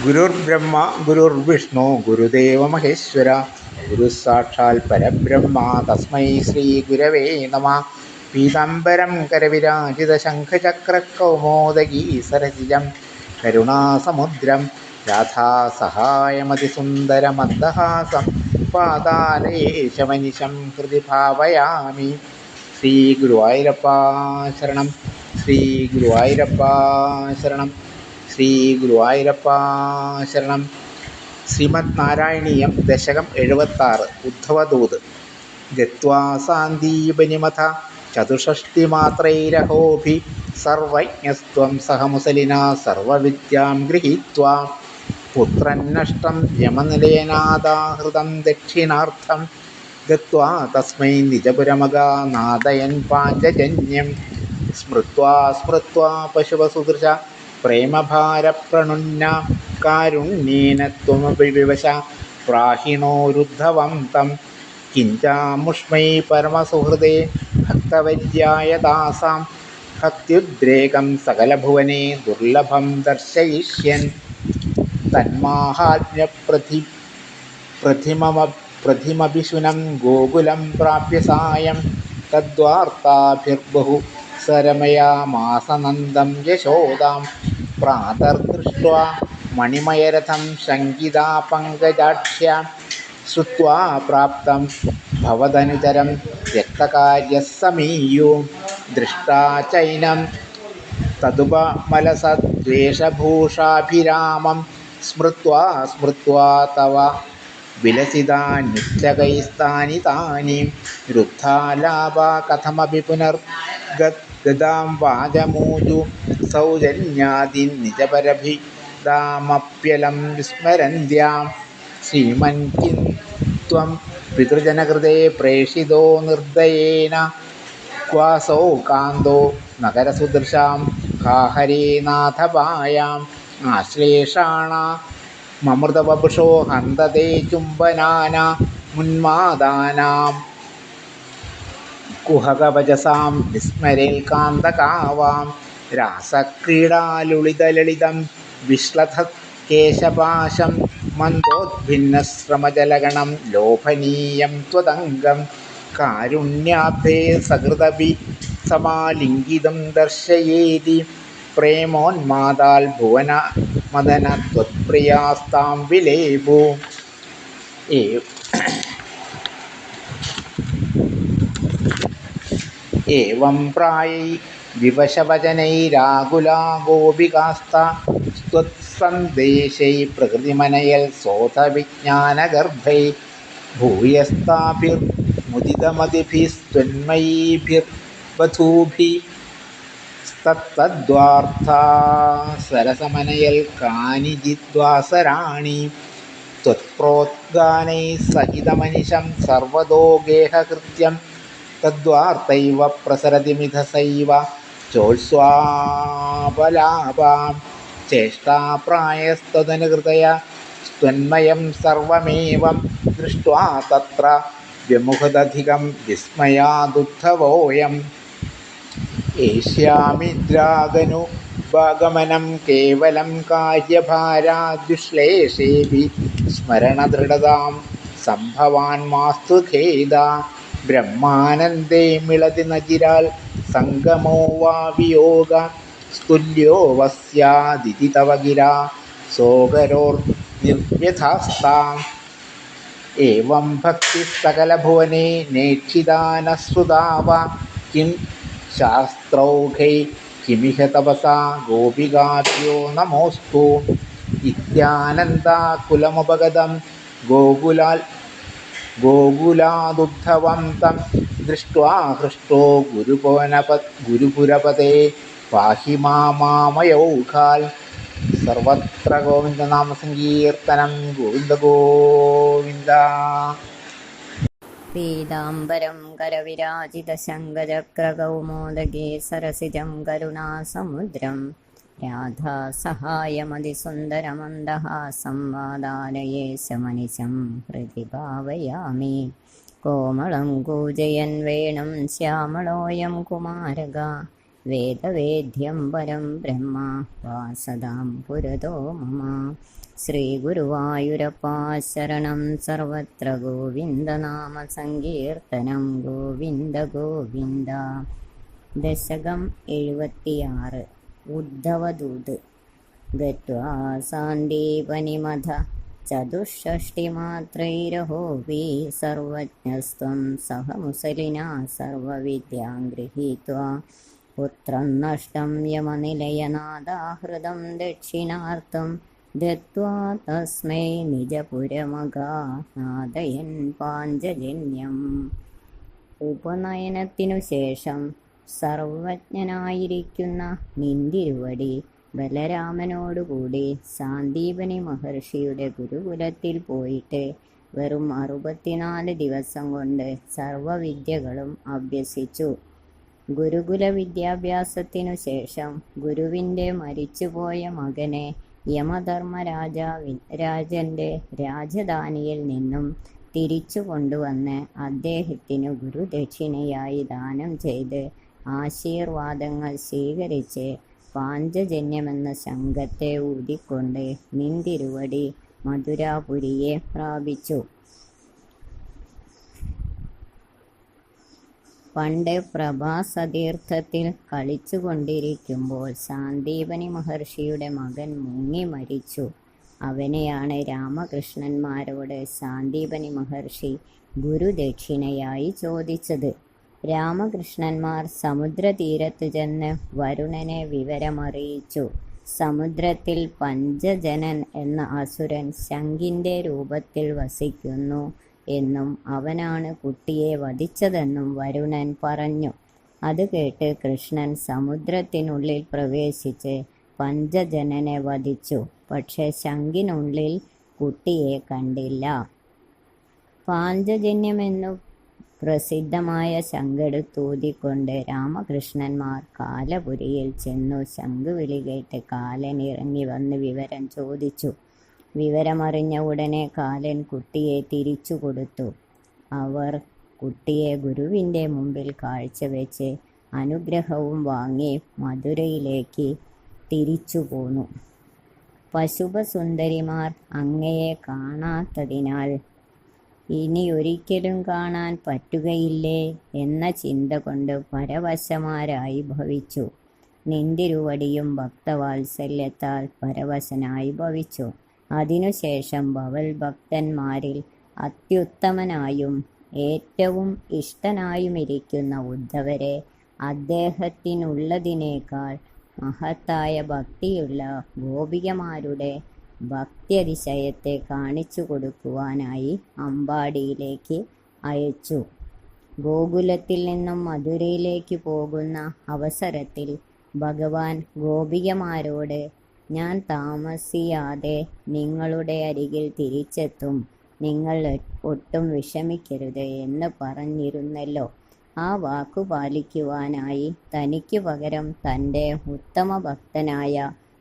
ഗുരുർബ്രഹ്മ ഗുരുർവിഷ്ണു ഗുരുദേവ മഹേശ്വര ഗുരു സാക്ഷാൽ പരബ്രഹ്മ തസ്മൈ ശ്രീ ഗുരവേ നമ. പീതാംബരം കരവിരാജിത ശംഖചക്രകൗമോദഗീ സരസിജം കരുണാസമുദ്രം രാധാസഹായമതിസുന്ദരമന്ദഹാസം പാതാലയേശമനിശം ഹൃദി ഭാവയാമി. ശ്രീ ഗുരുവായൂരപ്പാ ശരണം, ശ്രീ ഗുരുവായൂരപ്പാ ശരണം, ശ്രീ ഗുരുവായൂരപ്പാ ശരണം. ശ്രീമദ് നാരായണീയം ദശകം 76 ഉദ്ധവദൂത്. ഗത്വാ സാന്ദീപനിമഥ ചതുഷ്ഷഷ്ടിമാത്രൈരഹോഭി സർവജ്ഞസ്ത്വം സഹമുസലിനാ സർവവിദ്യാം ഗൃഹീത്വാ പുത്രൻ നഷ്ടം യമനിലയനാദാഹൃതം ദക്ഷിണാർത്ഥം ഗത്വാ തസ്മൈ നിജപുരമഗാ നാദയൻ പാഞ്ചജന്യം സ്മൃത്വാ സ്മൃത്വാ പശുവസുദൃശ പ്രേമഭാരപ്രണുന്ന കാരുണ്യേന ത്വമപി വിവശ പ്രാഹിണോരുദ്ധവം തം കിഞ്ചാമുഷ്മൈ പരമസുഹൃദേ ഭക്തവര്യായ ദാസാം ഭക്ത്യുദ്രേകം സകലഭുവനെ ദുർലഭം ദർശയിഷ്യൻ തന്മാഹാത്മ്യപ്രതിമഭിശുനം ഗോകുലം പ്രാപ്യ സായം തദ്വാർത്താഭിർബഹു സരമയാമാസനന്ദം യശോദാം പ്രാതർദൃഷ്ട്വാ മണിമയരഥം ശങ്കിതാ പങ്കജാക്ഷ്യാ ശ്രുത്വാ പ്രാപ്തം ഭവതനുചരം രക്തകാര്യഃ സമീയോ ദൃഷ്ടാ ചൈനം തദുപമലസദ്വേഷഭൂഷാഭിരാമം സ്മൃത്വാ സ്മൃത്വാ തവ വിലസിതാന്യുച്ഛകൈസ്താനി താനി രുദ്ധാലാപാ കഥമപി പുനർഗതാം വാചമൂജു സൗജന്യാദീൻ നിജപരഭിദാമപ്യലം വിസ്മരന്ത്യാം ശ്രീമൻ കിം ത്വം പിതൃജനകൃതേ പ്രേഷിതോ നിർദ്ദയേന ക്വാസൗ കാന്തോ നഗരസുദൃശാം കാഹരേ നാഥപായാം ആശ്ലേഷാണ മമൃതവപുഷോ ഹന്തതേ ചുംബനാന മുന്മാദാനാം കുഹകവചസാം വിസ്മരേൽ കാന്തകാവാം രാസക്രീഡാലുളിതലളിതം വിശ്ലഥത് കേശപാശം മന്ദോദ്ഭിന്നശ്രമജലഗണം ലോഭനീയം ത്വദംഗം കാരുണ്യാബ്ധേ സകൃതപി സമാലിംഗിതം ദർശയേതി പ്രേമോന്മാദാൽ ഭുവന മദന ത്വത്പ്രിയാസ്താം വിലേഭു. ഏവം പ്രായൈ വിവശവചനൈരാകുലാ ഗോപികാസ്തത്സന്ദേശൈ പ്രകൃതിമനയൽ സോതവിജ്ഞാനഗർഭൈ ഭൂയസ്താഭിർമുദിതമതിഭിസ്ത്വന്മയീഭിർവധൂഭിസ്തദ്വാർത്താ സരസമനയൽ കാനിജിദ്വാസരാണി ത്വത്പ്രോദ്ഗാനൈ സഹിതമനിശം സർവദോ ഗേഹകൃത്യം തദ്വാർത്തൈവ പ്രസരതിമിധസൈവ ചോത്സ്വാപലാപാം ചേഷ്ടാപ്രായസ്ത്വദനുകൃതയ സ്ത്വന്മയം സർവമേവം ദൃഷ്ട്വാ തത്ര വ്യമുഖദധികം വിസ്മയാദുദ്ധവോയം. ഏഷ്യാമിദ്രാഗനുപഗമനം കേവലം കാര്യഭാരാദ്വിശ്ലേഷേപി സ്മരണദൃഢതാം സംഭവാൻ മാസ്തു ഖേദ ബ്രഹ്മാനന്ദേ മിളതി നചിരാൽ സംഗമോ വാ വിയോഗ സ്തുല്യോ വസ്യാദിതി തവ ഗിരാ സോകരോർനിർവ്യഥാസ്താം. ഏവം ഭക്തി സകലഭുവനെ നേക്ഷിതാനശ്രുതാവ കിം ശാസ്ത്രൗഘൈ കിമിഹ തപസാ ഗോപികാഭ്യോ നമോസ്തു ഇത്യാനന്ദാകുലമുപഗതം ഗോകുലാദുദ്ധവം തം ദൃഷ്ട്വാ ഹൃഷ്ടോ ഗുരുപുരപതേ പാഹി മാമയൗഘാൽ. സർവത്ര ഗോവിന്ദനാമസങ്കീർത്തനം. ഗോവിന്ദ ഗോവിന്ദ. പീതാംബരം കരവിരാജിതശങ്കചക്രകൗമോദഗീ സരസിജം കരുണാസമുദ്രം രാധാസഹായമതിസുന്ദരമന്ദഹാസം വാതാലയേശമനിശം ഹൃദി ഭാവയാമി. കോമളം കൂജയൻ വേണം ശ്യാമളോയം കുമാരക വേദവേദ്യം പരം ബ്രഹ്മ വാസതാം പുരതോ മമ. ശ്രീഗുരുവായൂരപ്പാ ശരണം സർവത്ര ഗോവിന്ദനാമ സങ്കീർത്തനം ഗോവിന്ദ ഗോവിന്ദ. ദശകം 76. ഉദ്ധവദൂത്. ഗത്വാ സാന്ദീപനിമഥ ചതുഷ്ഷഷ്ടിമാത്രൈരഹോപി സർവജ്ഞസ്ത്വം സഹ മുസലിനാ സർവവിദ്യാം ഗൃഹീത്വാ പുത്രം നഷ്ടം യമനിലയനാദാഹൃതം ദക്ഷിണാർത്ഥം ദത്വാ തസ്മൈ നിജപുരമഗാനാദയൻ പാഞ്ചജന്യം. ഉപനയനത്തിനു ശേഷം സർവജ്ഞനായിരിക്കുന്ന നിന്തിരുവടി ബലരാമനോടുകൂടി സാന്ദീപനി മഹർഷിയുടെ ഗുരുകുലത്തിൽ പോയിട്ട് വെറും 64 ദിവസം കൊണ്ട് സർവവിദ്യകളും അഭ്യസിച്ചു. ഗുരുകുല വിദ്യാഭ്യാസത്തിനു ശേഷം ഗുരുവിൻ്റെ മരിച്ചുപോയ മകനെ യമധർമ്മരാജൻ്റെ രാജധാനിയിൽ നിന്നും തിരിച്ചു കൊണ്ടുവന്ന് അദ്ദേഹത്തിനു ഗുരുദക്ഷിണയായി ദാനം ചെയ്ത് ആശീർവാദങ്ങൾ സ്വീകരിച്ച് പാഞ്ചജന്യമെന്ന ശംഖത്തെ ഊതിക്കൊണ്ട് നിന്തിരുവടി മധുരാപുരിയെ പ്രാപിച്ചു. പണ്ട് പ്രഭാസതീർത്ഥത്തിൽ കളിച്ചുകൊണ്ടിരിക്കുമ്പോൾ സാന്ദീപനി മഹർഷിയുടെ മകൻ മുങ്ങി മരിച്ചു. അവനെയാണ് രാമകൃഷ്ണന്മാരോട് സാന്ദീപനി മഹർഷി ഗുരുദക്ഷിണയായി ചോദിച്ചത്. രാമകൃഷ്ണന്മാർ സമുദ്രതീരത്ത് ചെന്ന് വരുണനെ വിവരമറിയിച്ചു. സമുദ്രത്തിൽ പഞ്ചജനൻ എന്ന അസുരൻ ശംഖിൻ്റെ രൂപത്തിൽ വസിക്കുന്നു എന്നും അവനാണ് കുട്ടിയെ വധിച്ചതെന്നും വരുണൻ പറഞ്ഞു. അത് കേട്ട് കൃഷ്ണൻ സമുദ്രത്തിനുള്ളിൽ പ്രവേശിച്ച് പഞ്ചജനനെ വധിച്ചു. പക്ഷെ ശംഖിനുള്ളിൽ കുട്ടിയെ കണ്ടില്ല. പാഞ്ചജന്യമെന്നു പ്രസിദ്ധമായ ശംഖെടുത്തൂതിക്കൊണ്ട് രാമകൃഷ്ണന്മാർ കാലപുരിയിൽ ചെന്നു. ശംഖുവിളി കേട്ട് കാലൻ ഇറങ്ങി വന്ന് വിവരം ചോദിച്ചു. വിവരമറിഞ്ഞ ഉടനെ കാലൻ കുട്ടിയെ തിരിച്ചു കൊടുത്തു. അവർ കുട്ടിയെ ഗുരുവിൻ്റെ മുമ്പിൽ കാഴ്ചവെച്ച് അനുഗ്രഹവും വാങ്ങി മധുരയിലേക്ക് തിരിച്ചു പോന്നു. പശുപസുന്ദരിമാർ അങ്ങയെ കാണാത്തതിനാൽ ഇനിയൊരിക്കലും കാണാൻ പറ്റുകയില്ലേ എന്ന ചിന്ത കൊണ്ട് പരവശമാരായി ഭവിച്ചു. നിന്തിരുവടിയും ഭക്തവാത്സല്യത്താൽ പരവശനായി ഭവിച്ചു. അതിനുശേഷം ഭവൽ ഭക്തന്മാരിൽ അത്യുത്തമനായും ഏറ്റവും ഇഷ്ടനായുമിരിക്കുന്ന ഉദ്ധവരെ അദ്ദേഹത്തിനുള്ളതിനേക്കാൾ മഹത്തായ ഭക്തിയുള്ള ഗോപികമാരുടെ ഭക്ത്യതിശയത്തെ കാണിച്ചു കൊടുക്കുവാനായി അമ്പാടിയിലേക്ക് അയച്ചു. ഗോകുലത്തിൽ നിന്നും മധുരയിലേക്ക് പോകുന്ന അവസരത്തിൽ ഭഗവാൻ ഗോപികമാരോട് ഞാൻ താമസിയാതെ നിങ്ങളുടെ അരികിൽ തിരിച്ചെത്തും, നിങ്ങൾ ഒട്ടും വിഷമിക്കരുത് എന്ന് പറഞ്ഞിരുന്നല്ലോ. ആ വാക്കു പാലിക്കുവാനായി തനിക്കു പകരം തൻ്റെ ഉത്തമ ഭക്തനായ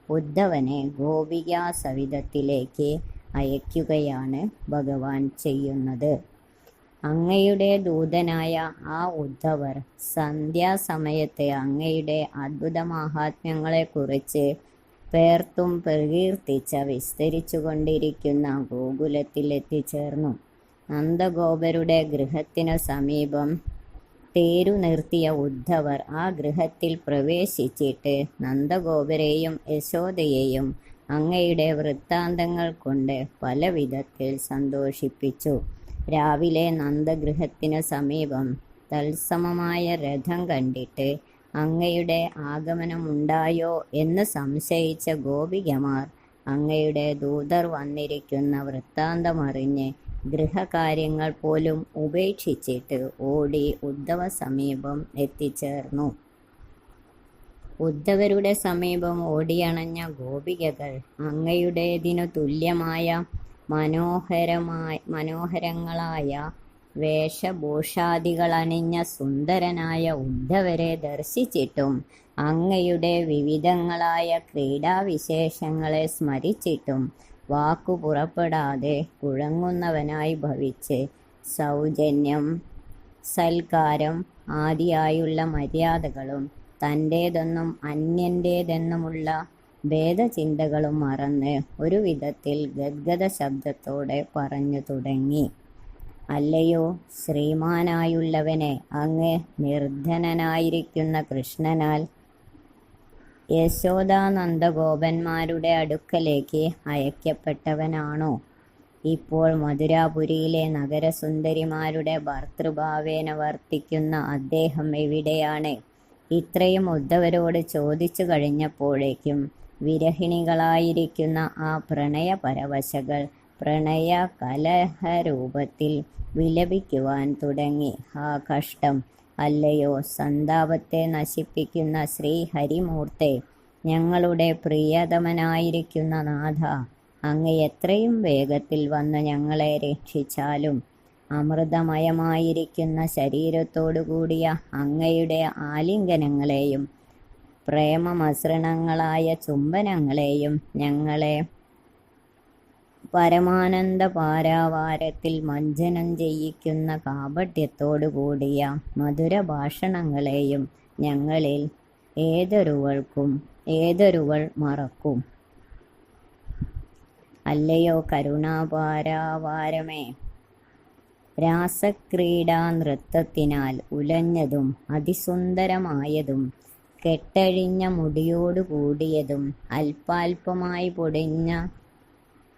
ഉദ്ധവനെ ഗോപികാസവിധത്തിലേക്ക് അയക്കുകയാണ് ഭഗവാൻ ചെയ്യുന്നത്. അങ്ങയുടെ ദൂതനായ ആ ഉദ്ധവർ സന്ധ്യാസമയത്ത് അങ്ങയുടെ അദ്ഭുത മാഹാത്മ്യങ്ങളെക്കുറിച്ച് പേർത്തും പ്രകീർത്തിച്ച വിസ്തരിച്ചുകൊണ്ടിരിക്കുന്ന ഗോകുലത്തിൽ എത്തിച്ചേർന്നു. നന്ദഗോപരുടെ ഗൃഹത്തിനു സമീപം തേരു നിർത്തിയ ഉദ്ധവർ ആ ഗൃഹത്തിൽ പ്രവേശിച്ചിട്ട് നന്ദഗോപരെയും യശോദയെയും അങ്ങയുടെ വൃത്താന്തങ്ങൾ കൊണ്ട് പല വിധത്തിൽ സന്തോഷിപ്പിച്ചു. രാവിലെ നന്ദഗൃഹത്തിനു സമീപം തത്സമമായ രഥം കണ്ടിട്ട് അങ്ങയുടെ ആഗമനമുണ്ടായോ എന്ന് സംശയിച്ച ഗോപികമാർ അങ്ങയുടെ ദൂതർ വന്നിരിക്കുന്ന വൃത്താന്തമറിഞ്ഞ് ഗൃഹകാര്യങ്ങൾ പോലും ഉപേക്ഷിച്ചിട്ട് ഓടി ഉദ്ധവ സമീപം എത്തിച്ചേർന്നു. ഉദ്ധവരുടെ സമീപം ഓടിയണഞ്ഞ ഗോപികകൾ അങ്ങയുടേതിനു തുല്യമായ മനോഹരങ്ങളായ വേഷഭൂഷാദികളണിഞ്ഞ സുന്ദരനായ ഉദ്ധവരെ ദർശിച്ചിട്ടും അങ്ങയുടെ വിവിധങ്ങളായ ക്രീഡാവിശേഷങ്ങളെ സ്മരിച്ചിട്ടും വാക്കു പുറപ്പെടാതെ കുഴങ്ങുന്നവനായി ഭവിച്ച് സൗജന്യം, സൽക്കാരം ആദിയായുള്ള മര്യാദകളും തൻ്റേതെന്നും അന്യൻ്റേതെന്നുമുള്ള ഭേദചിന്തകളും മറന്ന് ഒരു വിധത്തിൽ ഗദ്ഗദ ശബ്ദത്തോടെ പറഞ്ഞു തുടങ്ങി. അല്ലയോ ശ്രീമാനായുള്ളവനെ, അങ്ങ് നിർധനനായിരിക്കുന്ന കൃഷ്ണനാൽ യശോദാനന്ദഗോപന്മാരുടെ അടുക്കലേക്ക് അയക്കപ്പെട്ടവനാണോ? ഇപ്പോൾ മധുരാപുരിയിലെ നഗരസുന്ദരിമാരുടെ ഭർതൃഭാവേന വർത്തിക്കുന്ന അദ്ദേഹം എവിടെയാണ്? ഇത്രയും ഉദ്ധവരോട് ചോദിച്ചു കഴിഞ്ഞപ്പോഴേക്കും വിരഹിണികളായിരിക്കുന്ന ആ പ്രണയപരവശകൾ പ്രണയ കലഹരൂപത്തിൽ വിലപിക്കുവാൻ തുടങ്ങി. ആ കഷ്ടം! അല്ലയോ സന്താപത്തെ നശിപ്പിക്കുന്ന ശ്രീഹരിമൂർത്തെ, ഞങ്ങളുടെ പ്രിയതമനായിരിക്കുന്ന നാഥ, അങ്ങ് എത്രയും വേഗത്തിൽ വന്ന് ഞങ്ങളെ രക്ഷിച്ചാലും അമൃതമയമായിരിക്കുന്ന ശരീരത്തോടുകൂടിയ അങ്ങയുടെ ആലിംഗനങ്ങളെയും പ്രേമമസൃണങ്ങളായ ചുംബനങ്ങളെയും ഞങ്ങളെ പരമാനന്ദ പാരാവാരത്തിൽ മഞ്ജനം ചെയ്യിക്കുന്ന കാപട്യത്തോടുകൂടിയ മധുരഭാഷണങ്ങളെയും ഞങ്ങളിൽ ഏതൊരുവൾ മറക്കും? അല്ലയോ കരുണാപാരാവാരമേ, രാസക്രീഡാ നൃത്തത്തിനാൽ ഉലഞ്ഞതും അതിസുന്ദരമായതും കെട്ടഴിഞ്ഞ മുടിയോടുകൂടിയതും അല്പാൽപമായി പൊടിഞ്ഞ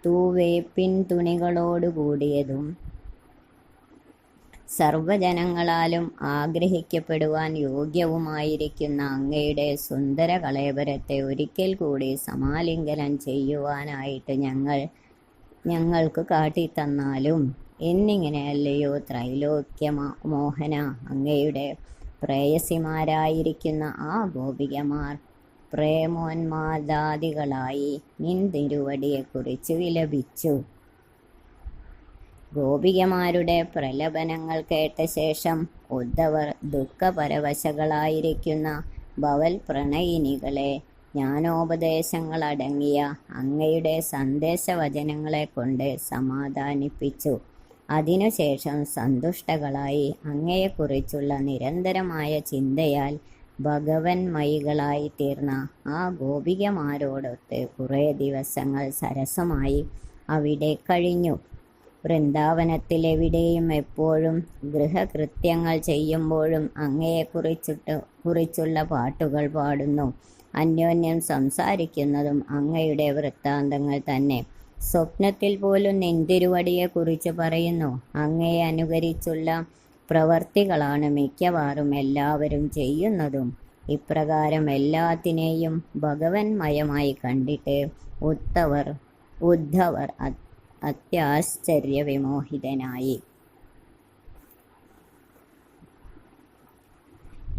തൂവേപ്പിൻ തുണികളോടുകൂടിയതും സർവജനങ്ങളാലും ആഗ്രഹിക്കപ്പെടുവാൻ യോഗ്യവുമായിരിക്കുന്ന അങ്ങയുടെ സുന്ദര കളേബരത്തെ ഒരിക്കൽ കൂടി സമാലിംഗനം ചെയ്യുവാനായിട്ട് ഞങ്ങൾക്ക് കാട്ടിത്തന്നാലും എന്നിങ്ങനെയല്ലയോ ത്രൈലോക്യ മോഹന, അങ്ങയുടെ പ്രേയസിമാരായിരിക്കുന്ന ആ ഗോപികമാർ പ്രേമോന്മാദാദികളായി നിൻ തിരുവടിയെക്കുറിച്ച് വിലപിച്ചു. ഗോപികമാരുടെ പ്രലപനങ്ങൾ കേട്ട ശേഷം ഉദ്ധവർ ദുഃഖപരവശകളായിരിക്കുന്ന ഭവൽ പ്രണയിനികളെ ജ്ഞാനോപദേശങ്ങളടങ്ങിയ അങ്ങയുടെ സന്ദേശവചനങ്ങളെ കൊണ്ട് സമാധാനിപ്പിച്ചു. അതിനുശേഷം സന്തുഷ്ടകളായി അങ്ങയെക്കുറിച്ചുള്ള നിരന്തരമായ ചിന്തയാൽ ഭഗവന്മയികളായി തീർന്ന ആ ഗോപികമാരോടൊത്ത് കുറേ ദിവസങ്ങൾ സരസമായി അവിടെ കഴിഞ്ഞു. വൃന്ദാവനത്തിലെവിടെയും എപ്പോഴും ഗൃഹകൃത്യങ്ങൾ ചെയ്യുമ്പോഴും അങ്ങയെക്കുറിച്ചുള്ള പാട്ടുകൾ പാടുന്നു. അന്യോന്യം സംസാരിക്കുന്നതും അങ്ങയുടെ വൃത്താന്തങ്ങൾ തന്നെ. സ്വപ്നത്തിൽ പോലും നിന്തിരുവടിയെക്കുറിച്ച് പറയുന്നു. അങ്ങയെ അനുകരിച്ചുള്ള പ്രവർത്തികളാണ് മിക്കവാറും എല്ലാവരും ചെയ്യുന്നതും. ഇപ്രകാരം എല്ലാത്തിനെയും ഭഗവന്മയമായി കണ്ടിട്ട് ഉദ്ധവർ അത്യാശ്ചര്യവിമോഹിതനായി.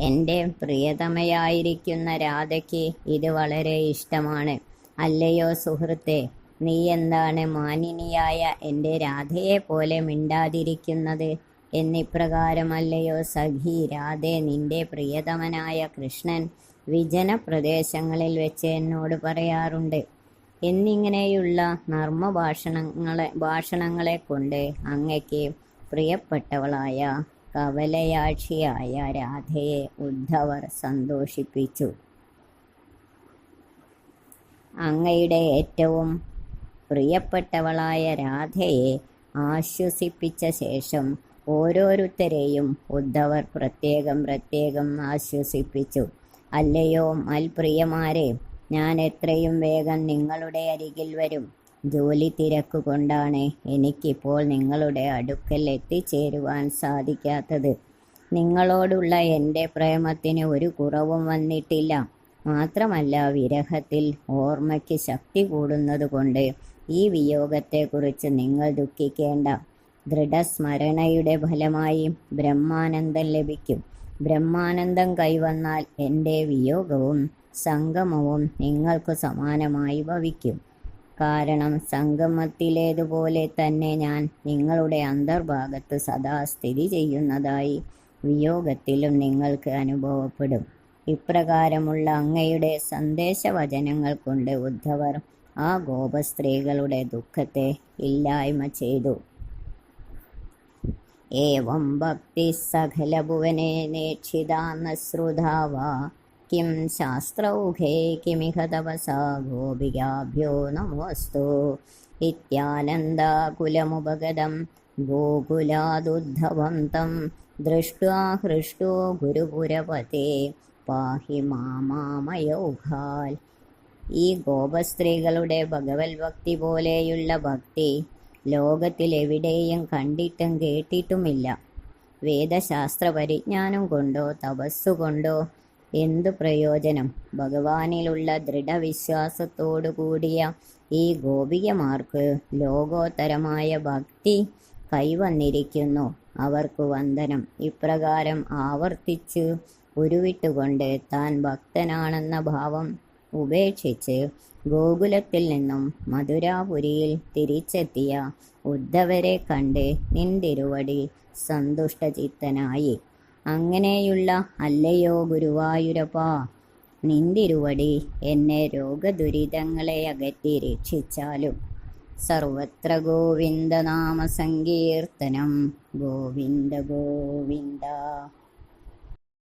എൻ്റെ പ്രിയതമയായിരിക്കുന്ന രാധയ്ക്ക് ഇത് വളരെ ഇഷ്ടമാണ്. അല്ലയോ സുഹൃത്തെ, നീ എന്താണ് മാനിനിയായ എൻ്റെ രാധയെ പോലെ മിണ്ടാതിരിക്കുന്നത്? എന്നിപ്രകാരമല്ലയോ സഖി രാധേ, നിന്റെ പ്രിയതമനായ കൃഷ്ണൻ വിജന പ്രദേശങ്ങളിൽ വെച്ച് എന്നോട് പറയാറുണ്ട്. എന്നിങ്ങനെയുള്ള ഭാഷണങ്ങളെ കൊണ്ട് അങ്ങയ്ക്ക് പ്രിയപ്പെട്ടവളായ കവലയാക്ഷിയായ രാധയെ ഉദ്ധവർ സന്തോഷിപ്പിച്ചു. അങ്ങയുടെ ഏറ്റവും പ്രിയപ്പെട്ടവളായ രാധയെ ആശ്വസിപ്പിച്ച ശേഷം ഓരോരുത്തരെയും ഉദ്ധവർ പ്രത്യേകം ആശ്വസിപ്പിച്ചു. അല്ലയോ മൽപ്രിയമാരെ, ഞാൻ എത്രയും വേഗം നിങ്ങളുടെ അരികിൽ വരും. ജോലി തിരക്കുകൊണ്ടാണ് എനിക്കിപ്പോൾ നിങ്ങളുടെ അടുക്കൽ എത്തിച്ചേരുവാൻ സാധിക്കാത്തത്. നിങ്ങളോടുള്ള എൻ്റെ പ്രേമത്തിന് ഒരു കുറവും വന്നിട്ടില്ല. മാത്രമല്ല, വിരഹത്തിൽ ഓർമ്മയ്ക്ക് ശക്തി കൂടുന്നതുകൊണ്ട് ഈ വിയോഗത്തെക്കുറിച്ച് നിങ്ങൾ ദുഃഖിക്കേണ്ട. ദൃഢസ്മരണയുടെ ഫലമായി ബ്രഹ്മാനന്ദം ലഭിക്കും. ബ്രഹ്മാനന്ദം കൈവന്നാൽ എൻ്റെ വിയോഗവും സംഗമവും നിങ്ങൾക്ക് സമാനമായി ഭവിക്കും. കാരണം സംഗമത്തിലേതുപോലെ തന്നെ ഞാൻ നിങ്ങളുടെ അന്തർഭാഗത്ത് സദാ സ്ഥിതി ചെയ്യുന്നതായി വിയോഗത്തിലും നിങ്ങൾക്ക് അനുഭവപ്പെടും. ഇപ്രകാരമുള്ള അങ്ങയുടെ സന്ദേശവചനങ്ങൾ കൊണ്ട് ഉദ്ധവർ ആ ഗോപസ്ത്രീകളുടെ ദുഃഖത്തെ ഇല്ലായ്മ ചെയ്തു. ഏവം ഭക്തി സകലഭുവനെ നേക്ഷിതാ നശ്രുതാവാ കിം ശാസ്ത്രൗഘേ കിമിഹ തപസാ ഗോപികാഭ്യോ നമോസ്തു ഇത്യാനന്ദാകുലമുപഗതം ഗോകുലാദുദ്ധവം തം ദൃഷ്ട്വാ ഹൃഷ്ടോ ഗുരുപുരപതേ പാഹി മാമാമയൗഘാൽ. ഈ ഗോപസ്ത്രീകളുടെ ഭഗവത് ഭക്തി പോലെയുള്ള ഭക്തി ലോകത്തിലെവിടെയും കണ്ടിട്ടും കേട്ടിട്ടുമില്ല. വേദശാസ്ത്ര പരിജ്ഞാനം കൊണ്ടോ തപസ്സുകൊണ്ടോ എന്തു പ്രയോജനം? ഭഗവാനിലുള്ള ദൃഢവിശ്വാസത്തോടു കൂടിയ ഈ ഗോപികമാർക്ക് ലോകോത്തരമായ ഭക്തി കൈവന്നിരിക്കുന്നു. അവർക്ക് വന്ദനം. ഇപ്രകാരം ആവർത്തിച്ച് ഉരുവിട്ടുകൊണ്ട് താൻ ഭക്തനാണെന്ന ഭാവം ഉപേക്ഷിച്ച് ഗോകുലത്തിൽ നിന്നും മധുരാപുരിയിൽ തിരിച്ചെത്തിയ ഉദ്ധവരെ കണ്ട് നിന്തിരുവടി സന്തുഷ്ടചിത്തനായി. അങ്ങനെയുള്ള അല്ലയോ ഗുരുവായൂരപ്പാ, നിന്തിരുവടി എന്നെ രോഗദുരിതങ്ങളെ അകറ്റി രക്ഷിച്ചാലും. സർവത്ര ഗോവിന്ദനാമ സങ്കീർത്തനം. ഗോവിന്ദ ഗോവിന്ദ.